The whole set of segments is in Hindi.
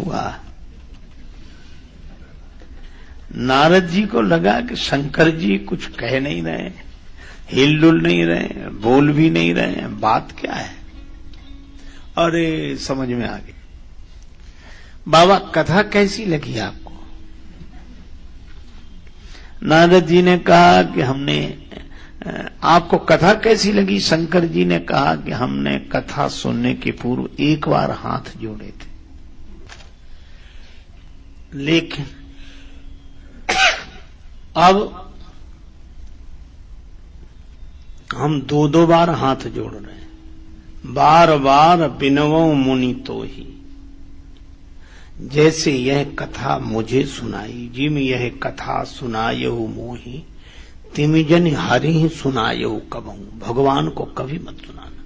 हुआ। नारद जी को लगा कि शंकर जी कुछ कह नहीं रहे, हिलडुल नहीं रहे, बोल भी नहीं रहे, बात क्या है। अरे समझ में आ गई। बाबा कथा कैसी लगी आपको? नारद जी ने कहा कि हमने, आपको कथा कैसी लगी? शंकर जी ने कहा कि हमने कथा सुनने के पूर्व एक बार हाथ जोड़े थे, लेकिन अब हम दो दो बार हाथ जोड़ रहे हैं। बार बार बिनवो मुनि तो ही, जैसे यह कथा मुझे सुनाई, जिम यह कथा सुनायहु मोहि, तिमि जन हरि ही सुनायहु कबहू। भगवान को कभी मत सुनाना।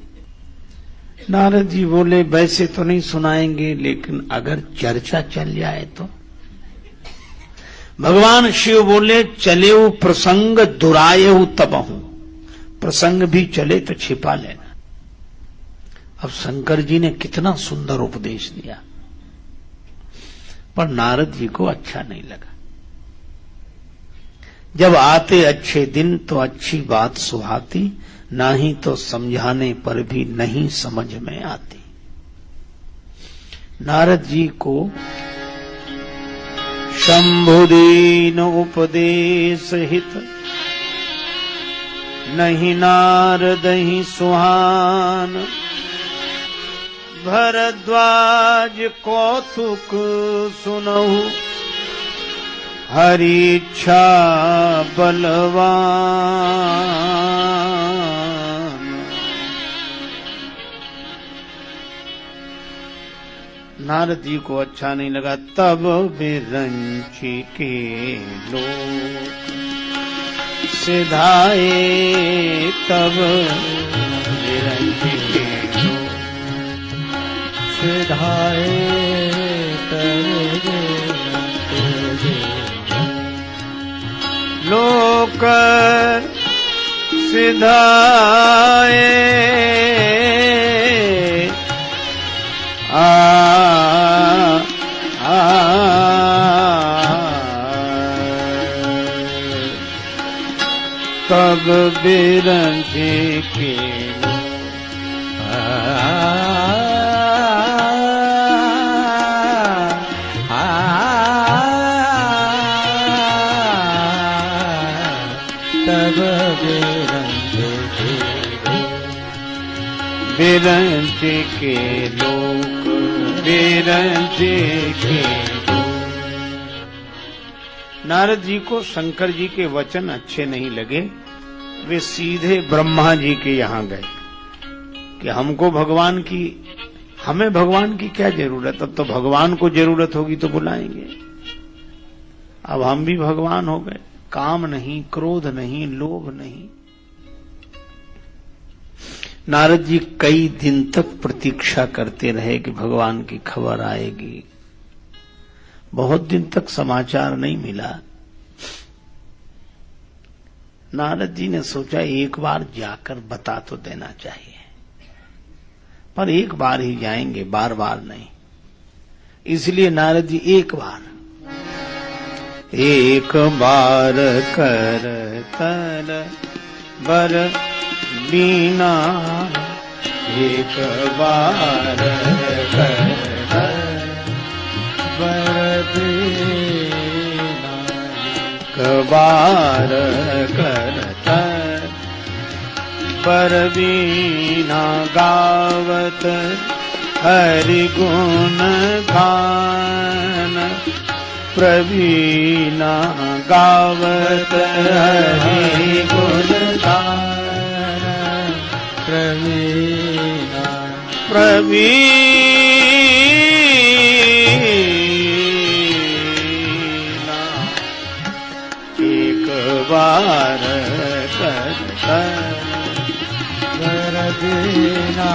नारद जी बोले वैसे तो नहीं सुनाएंगे, लेकिन अगर चर्चा चल जाए तो। भगवान शिव बोले चलेऊ प्रसंग दुरायहु तबहू, प्रसंग भी चले तो छिपा लेना। अब शंकर जी ने कितना सुंदर उपदेश दिया, पर नारद जी को अच्छा नहीं लगा। जब आते अच्छे दिन तो अच्छी बात सुहाती, नहीं तो समझाने पर भी नहीं समझ में आती। नारद जी को शंभुदीन उपदेश हित, नहीं नारद ही सुहान। भरद्वाज कौतुक सुनहु, हरि इच्छा बलवान। नारद जी को अच्छा नहीं लगा। तब विरंची के लोग सिधाए, तब विरंची के लोग सिधाए, तब लोक सिधाए। तब बिरंचे के बिरंचे के लोग, बिरंचे के लोग। नारद जी को शंकर जी के वचन अच्छे नहीं लगे। वे सीधे ब्रह्मा जी के यहां गए कि हमको भगवान की, हमें भगवान की क्या जरूरत, अब तो भगवान को जरूरत होगी तो बुलाएंगे। अब हम भी भगवान हो गए, काम नहीं, क्रोध नहीं, लोभ नहीं। नारद जी कई दिन तक प्रतीक्षा करते रहे कि भगवान की खबर आएगी। बहुत दिन तक समाचार नहीं मिला। नारद जी ने सोचा एक बार जाकर बता तो देना चाहिए, पर एक बार ही जाएंगे, बार बार नहीं। इसलिए नारद जी एक बार कर तल बर बीना, एक बार कर बर बीना, एक बार कर बर बीना। गावत हरि गुण गान, प्रवीणा गावत हरि गुण गान, प्रवीणा प्रवीणा। एक बार कर प्रवीणा,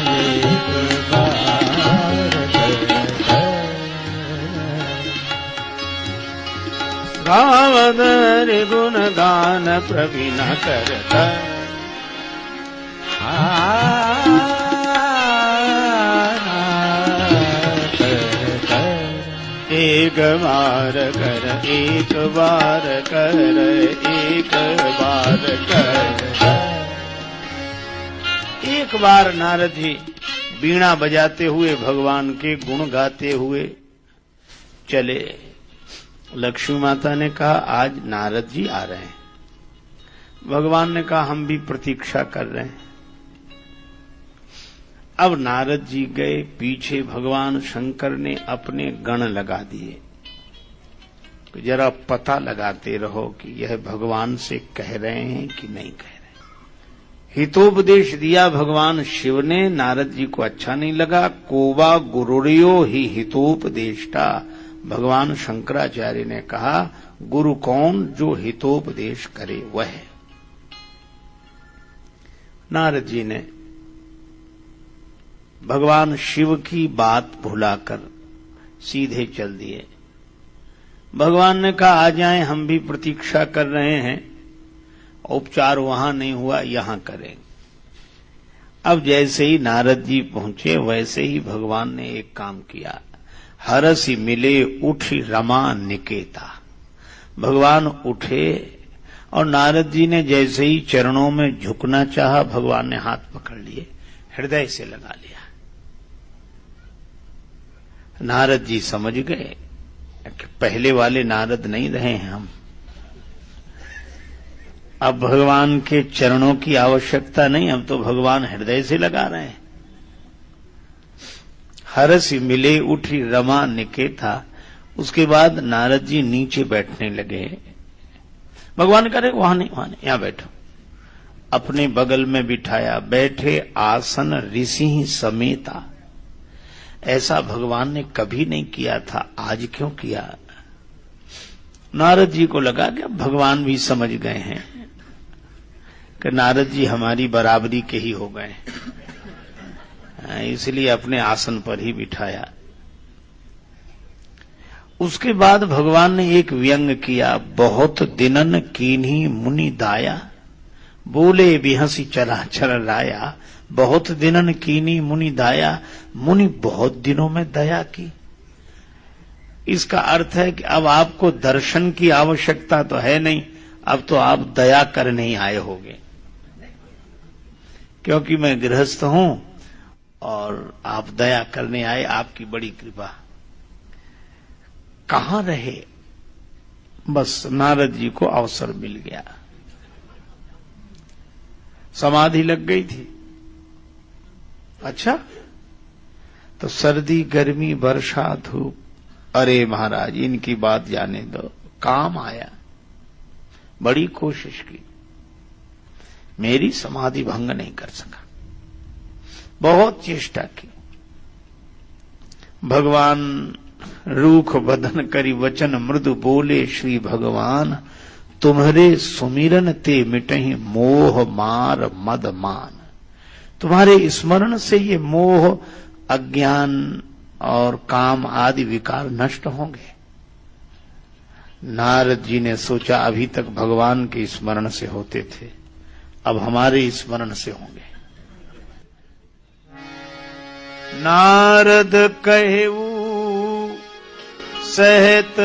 एक बार गावत हरि गुण गान, प्रवीणा करता। एक बार कर, एक बार कर, एक बार कर। एक बार नारद जी वीणा बजाते हुए भगवान के गुण गाते हुए चले। लक्ष्मी माता ने कहा आज नारद जी आ रहे हैं। भगवान ने कहा हम भी प्रतीक्षा कर रहे हैं। अब नारद जी गए, पीछे भगवान शंकर ने अपने गण लगा दिए। जरा पता लगाते रहो कि यह भगवान से कह रहे हैं कि नहीं कह रहे। हितोपदेश दिया भगवान शिव ने, नारद जी को अच्छा नहीं लगा। कोवा गुरुर्यो ही हितोपदेष्टा, भगवान शंकराचार्य ने कहा गुरु कौन, जो हितोपदेश करे वह। नारद जी ने भगवान शिव की बात भुलाकर सीधे चल दिए। भगवान ने कहा आ जाएं, हम भी प्रतीक्षा कर रहे हैं। उपचार वहां नहीं हुआ, यहां करेंगे। अब जैसे ही नारद जी पहुंचे वैसे ही भगवान ने एक काम किया। हरसि मिले उठी रमा निकेता। भगवान उठे और नारद जी ने जैसे ही चरणों में झुकना चाहा, भगवान ने हाथ पकड़ लिए, हृदय से लगा लिया। नारद जी समझ गए कि पहले वाले नारद नहीं रहे हैं हम। अब भगवान के चरणों की आवश्यकता नहीं, हम तो भगवान हृदय से लगा रहे हैं। हरसि मिले उठी रमा निकेता। उसके बाद नारद जी नीचे बैठने लगे। भगवान करे वहां नहीं, यहां बैठो। अपने बगल में बिठाया, बैठे आसन ऋषि समेता। ऐसा भगवान ने कभी नहीं किया था, आज क्यों किया? नारद जी को लगा कि अब भगवान भी समझ गए हैं कि नारद जी हमारी बराबरी के ही हो गए, इसलिए अपने आसन पर ही बिठाया। उसके बाद भगवान ने एक व्यंग किया। बहुत दिनन कीन्ही मुनि दाया, बोले बिहसी चला चल राया। बहुत दिनन कीनी मुनि दाया, मुनि बहुत दिनों में दया की। इसका अर्थ है कि अब आपको दर्शन की आवश्यकता तो है नहीं, अब तो आप दया करने ही आए होगे, क्योंकि मैं गृहस्थ हूं और आप दया करने आए, आपकी बड़ी कृपा। कहां रहे? बस नारद जी को अवसर मिल गया। समाधि लग गई थी। अच्छा, तो सर्दी गर्मी वर्षा धूप, अरे महाराज इनकी बात जाने दो, काम आया। बड़ी कोशिश की, मेरी समाधि भंग नहीं कर सका, बहुत चेष्टा की। भगवान रूख बदन करी वचन मृदु बोले, श्री भगवान तुम्हारे सुमिरन ते मिटहि मोह मार मद मान। तुम्हारे स्मरण से ये मोह, अज्ञान और काम आदि विकार नष्ट होंगे। नारद जी ने सोचा अभी तक भगवान के स्मरण से होते थे, अब हमारे स्मरण से होंगे। नारद कहेऊ सहत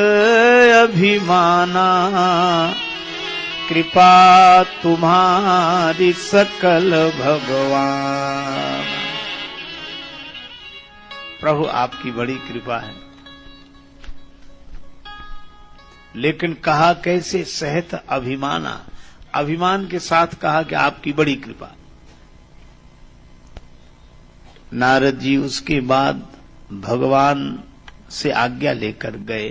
अभिमाना, कृपा तुम्हारी सकल भगवान। प्रभु आपकी बड़ी कृपा है, लेकिन कहा कैसे? सहत अभिमाना, अभिमान के साथ कहा कि आपकी बड़ी कृपा। नारद जी उसके बाद भगवान से आज्ञा लेकर गए।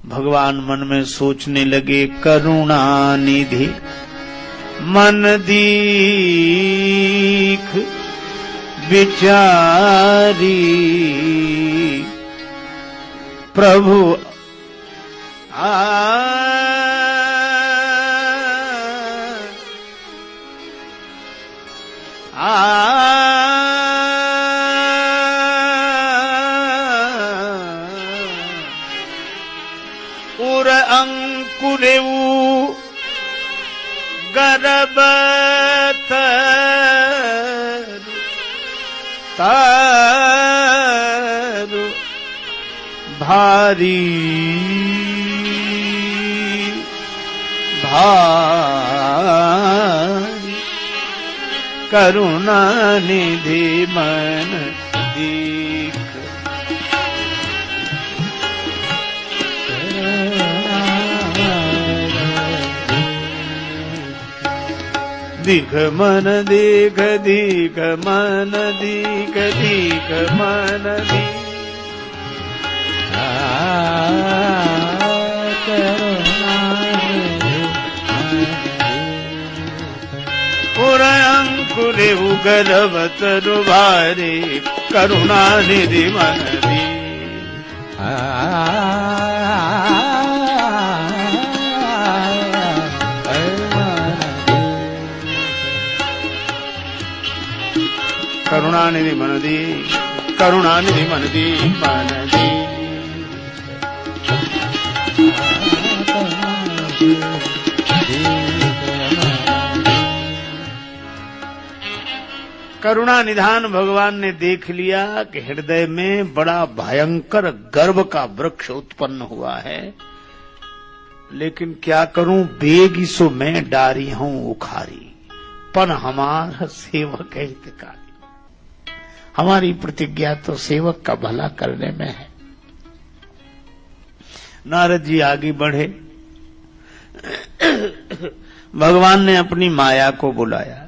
भगवान मन में सोचने लगे, करुणा निधि मन दीख विचारी, प्रभु उर अंकुरेऊ गर्भत तारु भारी भारी करुणा निधि मन दीख दीख मन दीख दीख मन दीख दीख मन दीख पुरंकुरे उगरवत रुभारे करुणा निधि मन दी करुणानिधि मन दी करुणानिधि मन दी मन दी करुणा निधान भगवान ने देख लिया कि हृदय में बड़ा भयंकर गर्व का वृक्ष उत्पन्न हुआ है, लेकिन क्या करूं, बेगी सो मैं डारी हूं उखारी, पन हमारा सेवक है हितकारी। हमारी प्रतिज्ञा तो सेवक का भला करने में है। नारद जी आगे बढ़े। भगवान ने अपनी माया को बुलाया,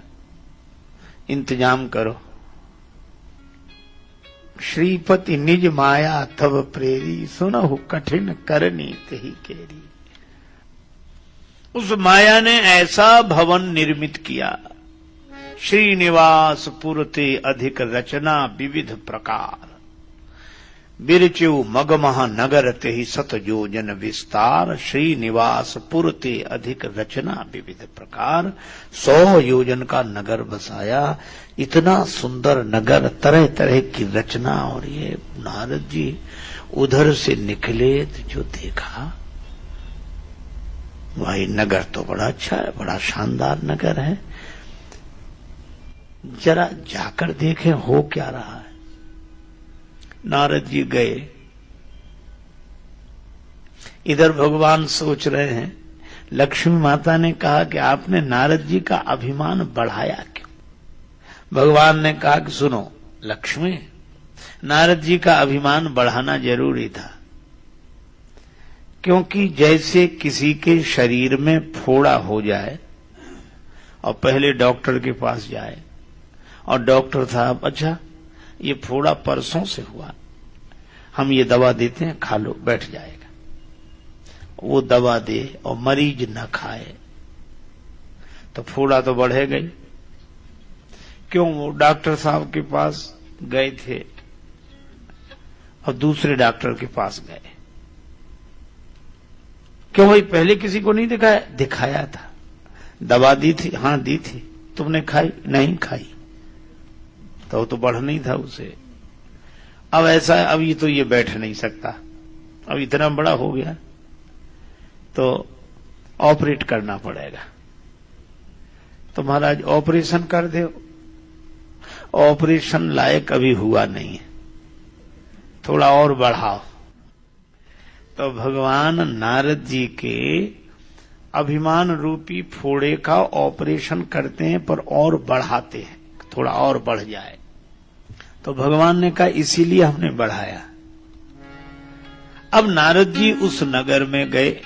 इंतजाम करो। श्रीपति निज माया तब प्रेरी, सुनहु कठिन करनी तही केरी। उस माया ने ऐसा भवन निर्मित किया, श्रीनिवास पुरते अधिक रचना विविध प्रकार, बिरचु मगमह नगर तेहि सत योजन विस्तार। श्रीनिवास पुरते अधिक रचना विविध प्रकार, 100 योजन का नगर बसाया। इतना सुंदर नगर, तरह तरह की रचना। और ये नारद जी उधर से निकले तो जो देखा, भाई नगर तो बड़ा अच्छा है, बड़ा शानदार नगर है, जरा जाकर देखें हो क्या रहा है। नारद जी गए। इधर भगवान सोच रहे हैं। लक्ष्मी माता ने कहा कि आपने नारद जी का अभिमान बढ़ाया क्यों? भगवान ने कहा कि सुनो लक्ष्मी, नारद जी का अभिमान बढ़ाना जरूरी था, क्योंकि जैसे किसी के शरीर में फोड़ा हो जाए और पहले डॉक्टर के पास जाए और डॉक्टर साहब, अच्छा ये फोड़ा परसों से हुआ, हम ये दवा देते हैं, खा लो, बैठ जाएगा। वो दवा दे और मरीज न खाए तो फोड़ा तो बढ़ेगा ही। क्यों? वो डॉक्टर साहब के पास गए थे और दूसरे डॉक्टर के पास गए। क्यों भाई, पहले किसी को नहीं दिखाया? दिखाया था। दवा दी थी? हाँ दी थी। तुमने खाई? नहीं खाई। तो बढ़ नहीं था उसे। अब ऐसा है, अब ये बैठ नहीं सकता, अब इतना बड़ा हो गया तो ऑपरेट करना पड़ेगा। तो महाराज ऑपरेशन कर दो। ऑपरेशन लायक अभी हुआ नहीं है, थोड़ा और बढ़ाओ। तो भगवान नारद जी के अभिमान रूपी फोड़े का ऑपरेशन करते हैं, पर और बढ़ाते हैं, थोड़ा और बढ़ जाए। तो भगवान ने कहा इसीलिए हमने बढ़ाया। अब नारद जी उस नगर में गए।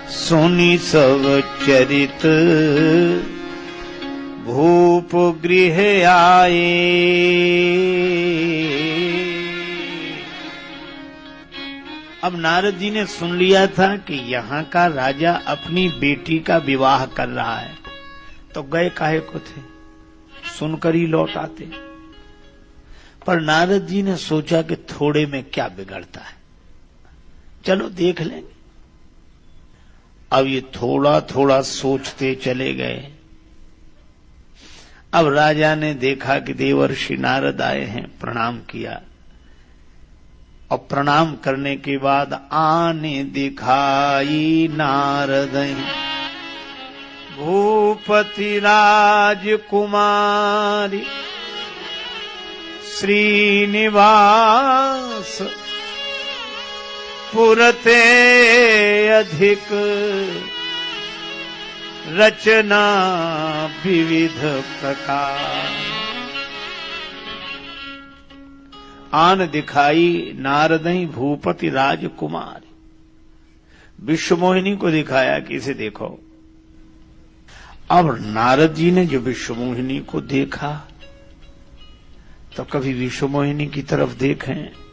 सोनी सब चरित भूप गृह आए, अब नारद जी ने सुन लिया था कि यहाँ का राजा अपनी बेटी का विवाह कर रहा है, तो गए काहे को थे, सुनकर ही लौट आते। पर नारद जी ने सोचा कि थोड़े में क्या बिगड़ता है, चलो देख लेंगे। अब ये थोड़ा थोड़ा सोचते चले गए। अब राजा ने देखा कि देवर्षि नारद आए हैं, प्रणाम किया। और प्रणाम करने के बाद आने दिखाई नारद भूपति राजकुमारी श्रीनिवास स्फुरते अधिक रचना विविध प्रकार। आन दिखाई नारदई भूपति राजकुमार। विश्वमोहिनी को दिखाया कि इसे देखो। अब नारद जी ने जो विश्वमोहिनी को देखा तो कभी विश्वमोहिनी की तरफ देखें,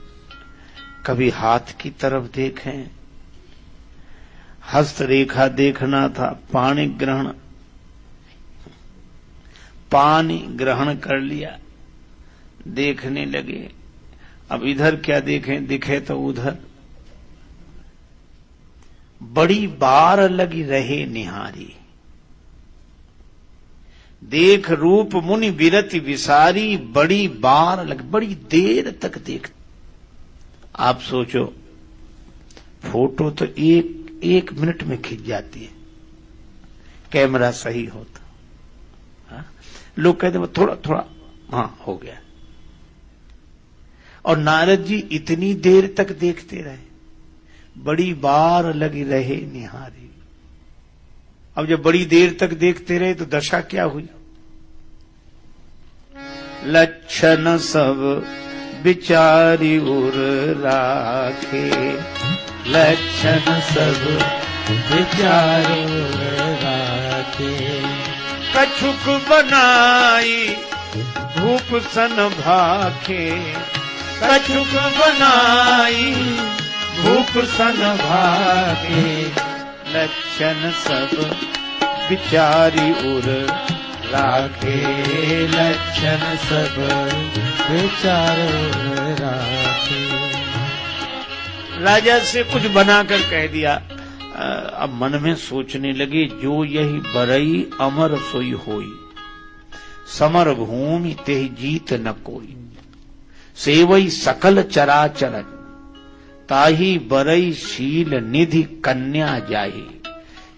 कभी हाथ की तरफ देखें। हस्तरेखा देखना था, पानी ग्रहण कर लिया, देखने लगे। अब इधर क्या देखें, दिखे तो उधर। बड़ी बार लगी रहे निहारी, देख रूप मुनि विरति विसारी। बड़ी बार लगी, बड़ी देर तक देख। आप सोचो, फोटो तो एक मिनट में खिंच जाती है, कैमरा सही होता। हाँ? लोग कहते हैं थोड़ा थोड़ा, हाँ हो गया। और नारद जी इतनी देर तक देखते रहे, बड़ी बार लगी रहे निहारी। अब जब बड़ी देर तक देखते रहे तो दशा क्या हुई? लक्षण सब विचारी उर राखे, लक्षण सब विचारी उर राखे। कछुक बनाई धूप सन भाखे, कछुक बनाई धूप सन भाखे। लक्षण सब विचारी उर राखे, लक्षण सब विचार उर राखे। राजा से कुछ बनाकर कह दिया। अब मन में सोचने लगे, जो यही बरई अमर सोई होई, समर भूमि तेहि जीत न कोई। सेवई सकल चराचर, ताही बरई शील निधि कन्या जाही।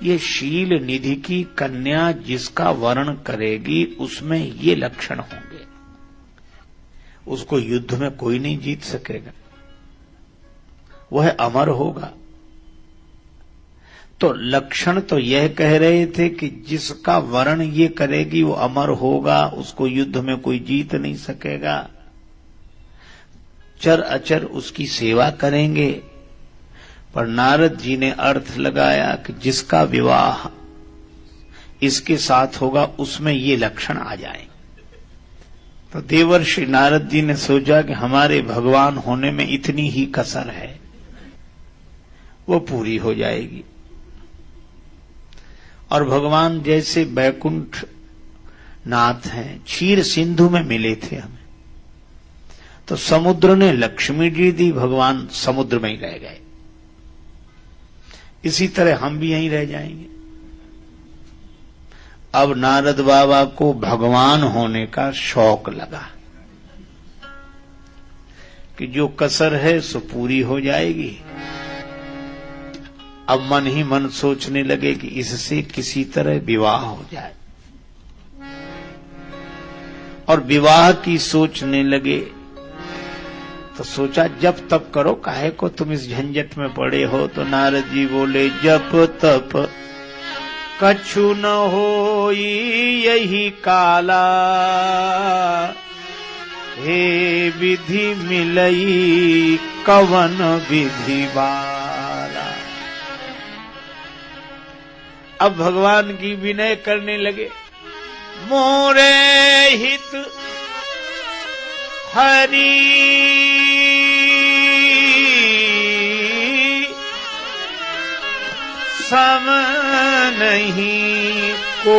ये शील निधि की कन्या जिसका वर्ण करेगी उसमें ये लक्षण होंगे, उसको युद्ध में कोई नहीं जीत सकेगा, वह अमर होगा। तो लक्षण तो यह कह रहे थे कि जिसका वर्ण ये करेगी वो अमर होगा, उसको युद्ध में कोई जीत नहीं सकेगा। चर अचर उसकी सेवा करेंगे। पर नारद जी ने अर्थ लगाया कि जिसका विवाह इसके साथ होगा उसमें ये लक्षण आ जाए। तो देवर्षि नारद जी ने सोचा कि हमारे भगवान होने में इतनी ही कसर है, वो पूरी हो जाएगी। और भगवान जैसे बैकुंठ नाथ हैं, क्षीर सिंधु में मिले थे हमें, तो समुद्र ने लक्ष्मी जी दी, भगवान समुद्र में ही रह गए। इसी तरह हम भी यहीं रह जाएंगे। अब नारद बाबा को भगवान होने का शौक लगा कि जो कसर है सो पूरी हो जाएगी। अब मन ही मन सोचने लगे कि इससे किसी तरह विवाह हो जाए। और विवाह की सोचने लगे तो सोचा जप तप करो, काहे को तुम इस झंझट में पड़े हो। तो नारद जी बोले, जप तप कछु न होई यही काला, हे विधि मिलई कवन विधि वाला। अब भगवान की विनय करने लगे, मोरे हित हरि सम नहीं को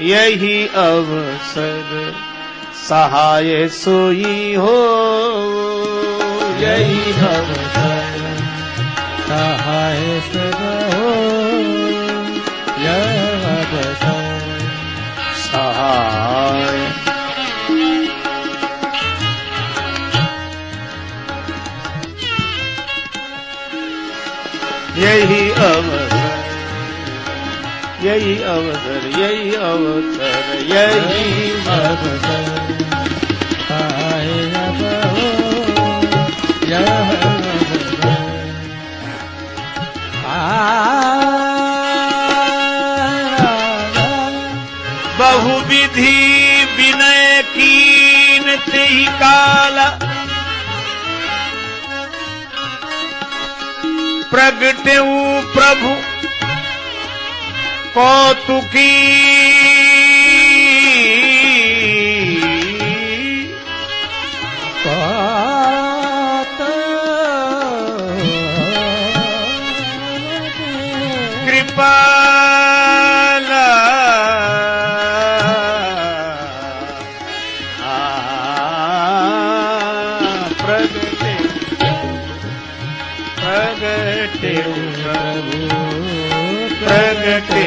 यही अवसर सहाय सोई हो, यही अवसर सहाय हो, यह अवसर सहाय। यही अवसर यही अवसर, यही अवसर, यही अवसर आए अब यह बहुविधि विनय कीन तेहि काला प्रगटेऊ प्रभु कौतुकी कृपाला प्रगटे प्रगटे प्रभु प्रगटे